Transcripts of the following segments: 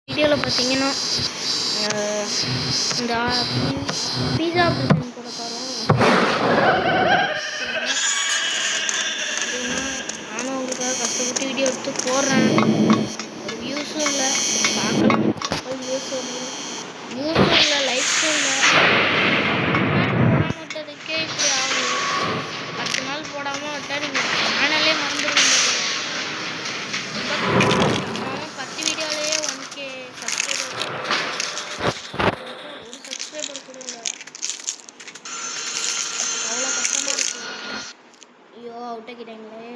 வீடியோவில் பார்த்தீங்கன்னா இந்த பீஸா பிரசன்ட் போட போகிறோம் அப்படின்னா நானும் உங்களுக்காக கஷ்டப்பட்டு வீடியோ எடுத்து போடுறேன். ஒரு வியூஸும் இல்லை, பார்க்கலாம் ஒரு வியூஸும் இல்லை, லைக்ஸும் இல்லை. விட்டதுக்கே இப்படி ஆகுது. 10 நாள் போடாமல் விட்டால் நீங்கள் சேனலே மறந்துடுவீங்க. 10 வீடியோலேயே 1K சப்ஸ்கிரைபர் கூட இல்லை. அவ்வளோ கஷ்டமாக இருக்கு. ஐயோ அவுட்டாக்கிட்டாங்களே.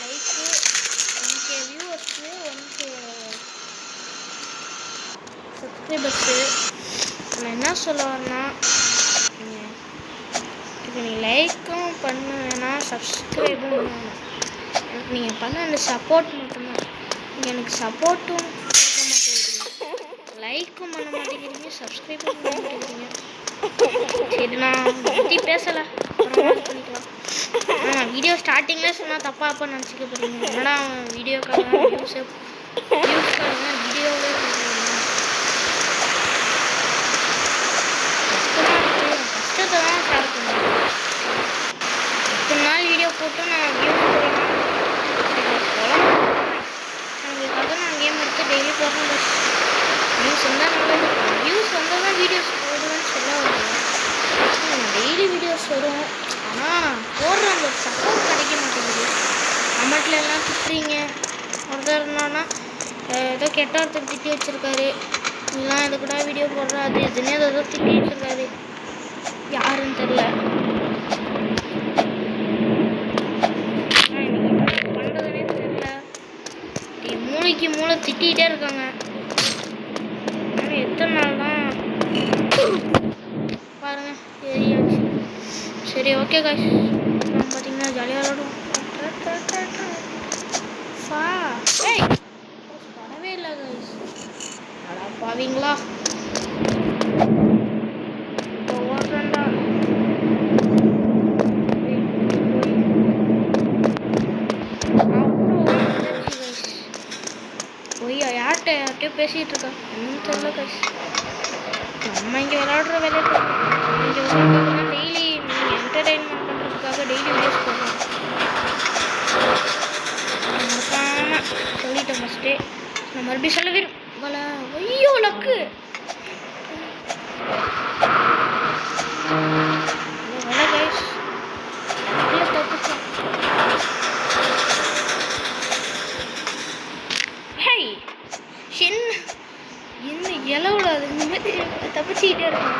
Like 1K viewers 1K subscribers. நான் என்ன சொல்ல வரேன்னா, இதுக்கு நீங்கள் லைக்கும் பண்ண வேணாம், சப்ஸ்கிரைபும் வேணாம். எனக்கு நீங்கள் பண்ண அந்த சப்போர்ட் மட்டும்தான். நீங்கள் எனக்கு சப்போர்ட்டும் கொடுக்க மாட்டேங்கிறீங்க, லைக்கும் பண்ண மாட்டேங்கிறீங்க, சப்ஸ்கிரைபும் பண்ண மாட்டேங்கிறீங்க. சரி நான் பற்றி பேசலை, அப்புறம் பண்ணிக்கலாம். ஆனால் வீடியோ ஸ்டார்டிங்கில் சொன்னால் தப்பாக அப்போ நினச்சிக்க போகிறீங்க. என்னடா வீடியோக்காக வியூஸ்க்காக வீடியோவே கஷ்டத்தை தான் ஷேர் பண்ணுவேன். 10 நாள் வீடியோ போட்டு நான் வியூஸ் போடலாம். அவங்களுக்காக நான் கேம் எடுத்து டெய்லி போடுறேன். வியூஸ் வந்தால் நல்லது. வியூஸ் வந்தால் தான் வீடியோஸ் போடுவேன்னு சொல்ல வருவேன். டெய்லி வீடியோஸ் வரும், ஆனால் போடுற அந்த சப்போர்ட் கிடைக்க மாட்டேங்குது. கமெண்ட்ல எல்லாம் திட்டுறீங்க. ஒருத்தர் என்னன்னா ஏதோ கெட்ட ஒருத்தர் திட்டி வச்சுருக்காரு, இதெல்லாம் இது கூட வீடியோ போடுறா அது இதுன்னு ஏதோ திட்டி வச்சுருக்காரு. யாருன்னு தெரில. பண்ணுறதுனே தெரில. மூளைக்கு மூளை திட்டிகிட்டே இருக்காங்க. எத்தனை நாள் தான் பாருங்க ஏரியாச்சு. சரி ஓகே காய்ஸ், நான் பார்த்தீங்கன்னா ஜாலியாக விளாடுவோம். வரவே இல்லை காய்ஸ். அடா பாவீங்களா, ஓடுறேன்டா. போய் யார்கிட்டயோ பேசிகிட்டு இருக்கா ஒன்றும் தெரியல காய்ஸ். நம்ம இங்கே விளாடுற வேலையை இங்கே விளாட்றதுனா டெய்லி நீங்கள் என்டர்டெயின்மெண்ட் பண்ணுறதுக்காக டெய்லி வீடியோஸ் போடுறோம். மறக்காமல் சொல்லிட்டேன் ஃபஸ்ட்டே, நான் மறுபடியும் சொல்ல விரும்பல. ஐயோ லக்கு வேலை கைஸ், தப்பிச்சேன். ஹேய் என்ன இலவிடாது, இந்த மாதிரி தப்பிச்சுக்கிட்டே இருக்கும்.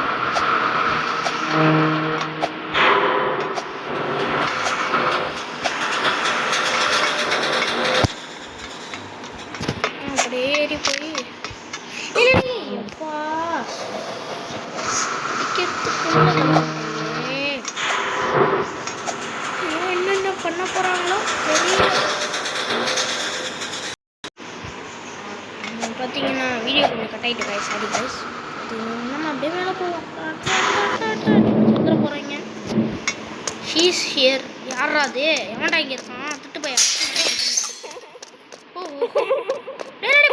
அப்படியே ஏறி போய் எப்பா என்னென்ன பண்ண போறாங்களோ தெரியல. பார்த்தீங்கன்னா வீடியோ கொஞ்சம் கட் ஆகிட்டு காய்ஸ், சாரி காய்ஸ். நம்ம அப்படியே மேலே போவோம். சுந்தர போகிறீங்க. She's here. யாரா அது? எவன்டா இங்கே இருக்கான்? திட்டு பையா.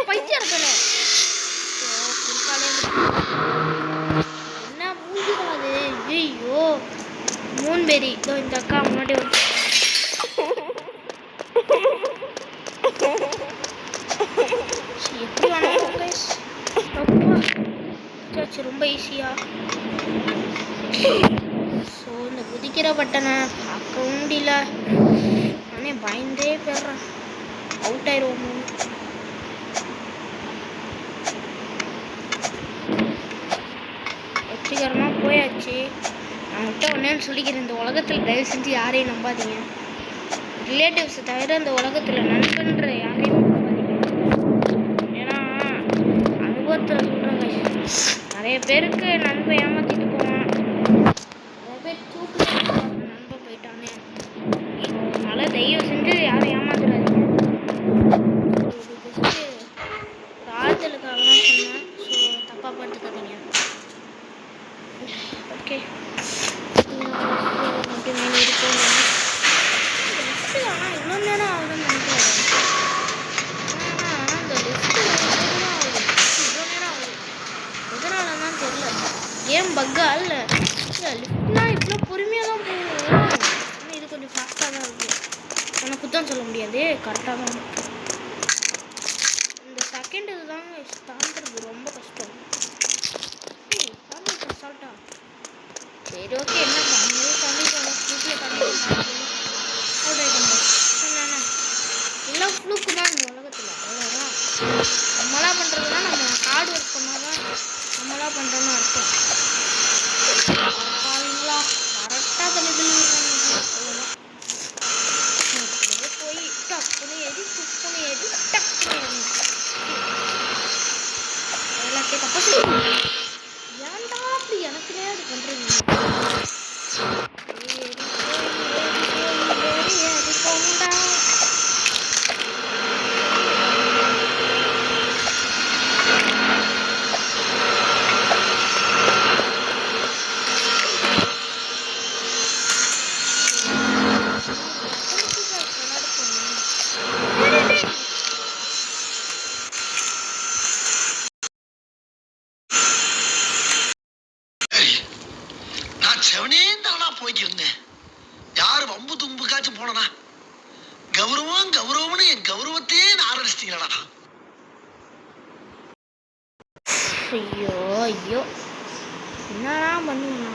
பைத்தியம் இருக்கல. என்ன மூஞ்சுதான் அது? ஐயோ மூன்பெரி. இதோ இந்த அக்கா முன்னாடி வந்து எப்படி வேணாலும் கைஸ். ரொம்ப ஈஸியா. ஸோ இந்த குதிக்கிற பட்டனை பார்க்கவும் முடியல. நானே பயந்தே போயிடுறேன், அவுட் ஆயிடுவோம். வெற்றிகரமாக போயாச்சு. நான் விட்ட ஒன்னேன்னு சொல்லிக்கிறேன், இந்த உலகத்தில் தயவு செஞ்சு யாரையும் நம்பாதீங்க. ரிலேட்டிவ்ஸை தவிர இந்த உலகத்தில் நண்பன்ற யாரையும் நம்பாதீங்க. ஏன்னா அனுபவத்தில் சொல்கிறாங்க, நிறைய பேருக்கு நண்பன் ஏமாற்றிட்டு போவான், நிறைய பேர் தூக்கு நண்பன் போயிட்டானே. ஸோ அதனால் தயவு செஞ்சு யாரும் ஏமாத்துறாதீங்க. இது ஜஸ்ட்டு ஒரு ஆறுதலுக்காக தான் சொன்னேன். ஸோ தப்பாக பார்த்துக்காதீங்க. ஓகே, மேலே இருக்கும். பக்கா இல்லை லிஃப்ட்லாம் இவ்வளோ பொறுமையாக தான் போகும். ஆனால் இது கொஞ்சம் ஃபாஸ்ட்டாக தான் இருக்குது. ஆனால் குத்தம் சொல்ல முடியாது, கரெக்டாக தான் இருக்கும். இந்த செகண்ட் இதுதாங்க தாண்டுறது ரொம்ப கஷ்டம். அசால்ட்டா சரி ஓகே என்ன தாண்டி தாண்டிட்டோம். ஃப்ளூக்கில் தாண்டிட்டோம். என்னண்ணா எல்லாம் ஃப்ளூக்கு தான் இந்த உலகத்தில். அவ்வளோதான். நம்மளாம் பண்ணுறதுனா நம்ம ஹார்ட் ஒர்க் பண்ணால் தான் நம்மளாம் பண்ணுறோன்னு அர்த்தம். பாவீங்களா கரெக்டாக தள்ளி அவ்வளோதான். போய் டப்புன்னு ஏறி துப்புன்னு ஏறி டப்புன்னு ஏறி எல்லாத்தையும் தப்பா சொல்லுங்க. ஏன்டா அப்படி எனக்குனே அது பண்ணுறீங்க? போய்க்கிருந்தேன். யாரு வம்பு தும்புக்காச்சும் போனா கௌரவம் கௌரவம்னு என் கௌரவத்தையே ஆரம்பிச்சிட்டீங்களா? ஐயோ ஐயோ என்னடா பண்ணுவா?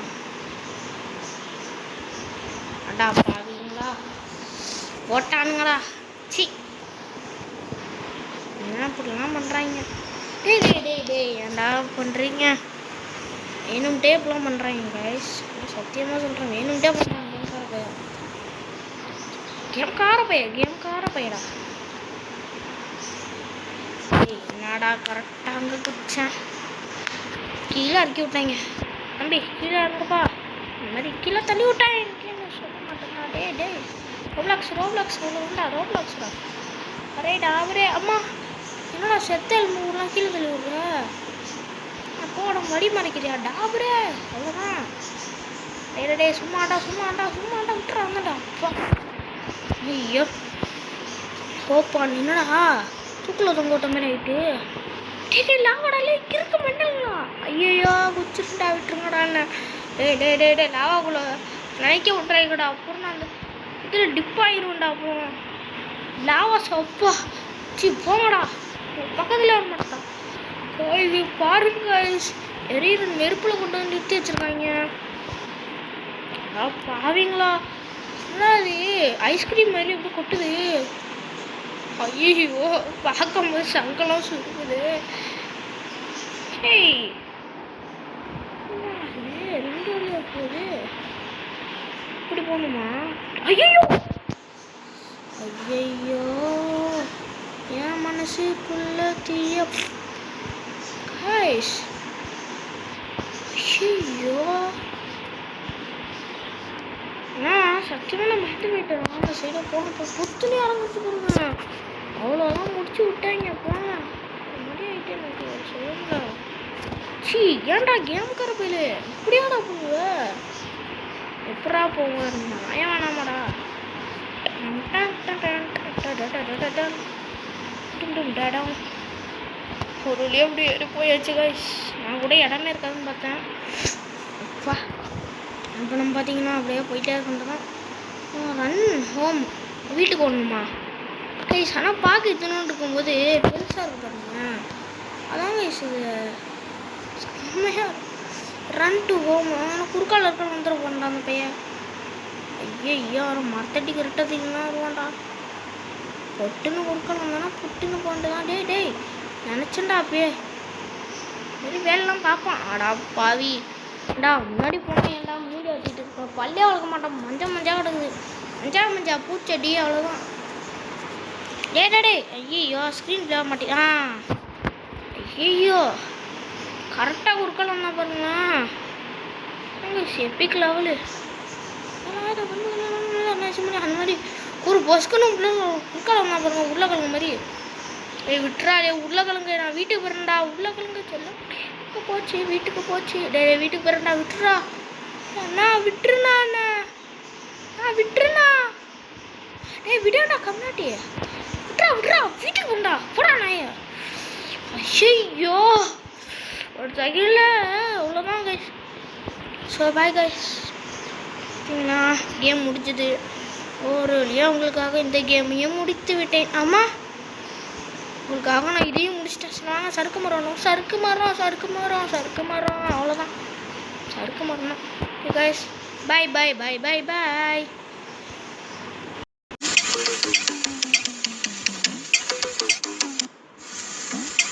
அடா பாவீங்களா போட்டானுங்களா? சி என்ன இப்படிலாம் பண்ணுறாங்க? டேய் டேய் டேய் டேய் ஏன்டா பண்ணுறீங்க? வேணும்ட்டே இப்பெல்லாம் பண்ணுறாங்க கைஸ். சத்தியமாக சொல்கிறேன், வேணும்ட்டே பண்ணுறாங்க. கேம்கார பையடா. என்னடா கரெக்டாக அங்கே குடிச்சேன். கீழே இறக்கி விட்டாங்க. தம்பி கீழே இறங்கப்பா. இந்த மாதிரி கீழே தள்ளி விட்டாங்க. என்ன சொல்ல மாட்டேங்கா? டே ரோப்ளாக்ஸ் ரோப்ளாக்ஸ்டா. அரேடா அவரே அம்மா என்னடா செத்த எலும்புலாம் கீழே தள்ளி விடுற? போட மடி மறைக்கிறியா டாபரே? அவ்வளோதான். டே சும்மாண்டா விட்டுறாங்கடா. அப்பா ஐயோ போப்பா என்னடா தூக்கில் தொங்கோட்ட மாதிரி ஆகிட்டு. டே லாவாடாலே இருக்க மாட்டாங்களா? ஐயோ குச்சிருண்டா விட்டுருங்கடான்னு. டே லாவாக்குள்ள நினைக்க விட்டுறாங்கடா. அப்புறம் நான் அந்த இதில் டிப் ஆகிருவேன்டா. அப்புறம் லாவா சப்பா சி போங்கடா. பக்கத்தில் வர மாட்டான். இது பாருங்க எரியிற நெருப்புல கொண்டு வந்து நிறுத்தி வச்சிருக்காங்க. பாவீங்களா அது ஐஸ்கிரீம் மாதிரி எப்படி கொட்டுது? ஐயோ பார்க்கும்போது சங்கெல்லாம் சுருக்குது. ரெண்டு வழியா போகுது. இப்படி போகணுமா? ஐயோ என் மனசுக்குள்ள தீய ஐயோ சத்தியமாக மட்டு போயிட்டோம். அந்த சைடாக போனப்போ புத்துணி ஆரம்பிச்சு போடுங்க. அவ்வளோதான் முடிச்சு விட்டாங்க. போங்க முன்னாடி ஆகிட்டே எனக்கு சொல்லுங்க. சி ஏன்டா கேம்கார போயில இப்படியாடா போடுவ? எப்படா போவேன் நாயம் வேணாமாடா? ஒரு வழியாக அப்படி ஏறி போயாச்சு கைஸ். நான் கூட இடமே இருக்காதுன்னு பார்த்தேன். அப்பா இப்போ நம்ம பார்த்தீங்கன்னா அப்படியே போயிட்டே இருக்கின்றதான். ரன் ஹோம் வீட்டுக்கு ஓடணுமா கைஸ்? ஆனால் பார்க்க இத்தனோன்னு இருக்கும்போது பெருசாக இருக்கு பாருங்க. அதான் கைஸ் இது செம்மையாக ரன் டு ஹோம். ஆனால் குறுக்கால் இருக்கிற வந்துட போண்டா அந்த பையன். ஐயோ அவரை மரத்தட்டி கரெக்டாக வருவான்டா. பொட்டுன்னு குறுக்கால் வந்தானா புட்டுன்னு போண்டுதான். டேய் நினச்சேன்டா அப்பயே சரி வேலைலாம் பார்ப்பான். ஆடா பாவி டா முன்னாடி போனேன். ஏன்டா மூடி வச்சுட்டு இருக்கோம்? பல்லே வளர்க்க மாட்டோம். மஞ்சா கிடக்குது. மஞ்சா பூச்செடி அவ்வளோதான். டே ஐயோ ஸ்க்ரீன் விழ மாட்டேன். ஐயோ கரெக்டாக குறுக்கால் வந்தா பாருங்களா. Epic level. அந்த மாதிரி ஒரு பொஸ்கனும் குறுக்கால் வந்தா பாருங்க. உருளைக்கிழங்கு மாதிரி. விட்டுறா உருளைக்கிழங்கு. நான் வீட்டுக்கு போகிறேன்டா. உருளைக்கிழங்கு சொல்ல வீட்டுக்கு போச்சு. வீட்டுக்கு போகிறேன்டா. விட்டுறா அண்ணா விட்டுருண்ணா. விட்டுருண்ணா. விடாண்ணா கம்னாட்டி. விட்றா வீட்டுக்கு போண்டா. போடா நாய. ஐயோ ஒரு செகண்டில் அவ்வளோதான் கைஸ். So bye guys. ஓகேங்களா, கேம் முடிஞ்சது. ஒரு வழியாக உங்களுக்காக இந்த கேமையும் முடித்து விட்டேன். ஆமாம், உங்களுக்காக நான் இதையும் முடிச்சிட்டேன். சொன்னாங்க சறுக்கு மரம், சறுக்கு மரம், சறுக்கு மரம், சறுக்கு மரம், அவ்வளோதான், சறுக்கு மரம் தான். ஓகே கைஸ், பாய் பாய் பாய் பாய் பாய்.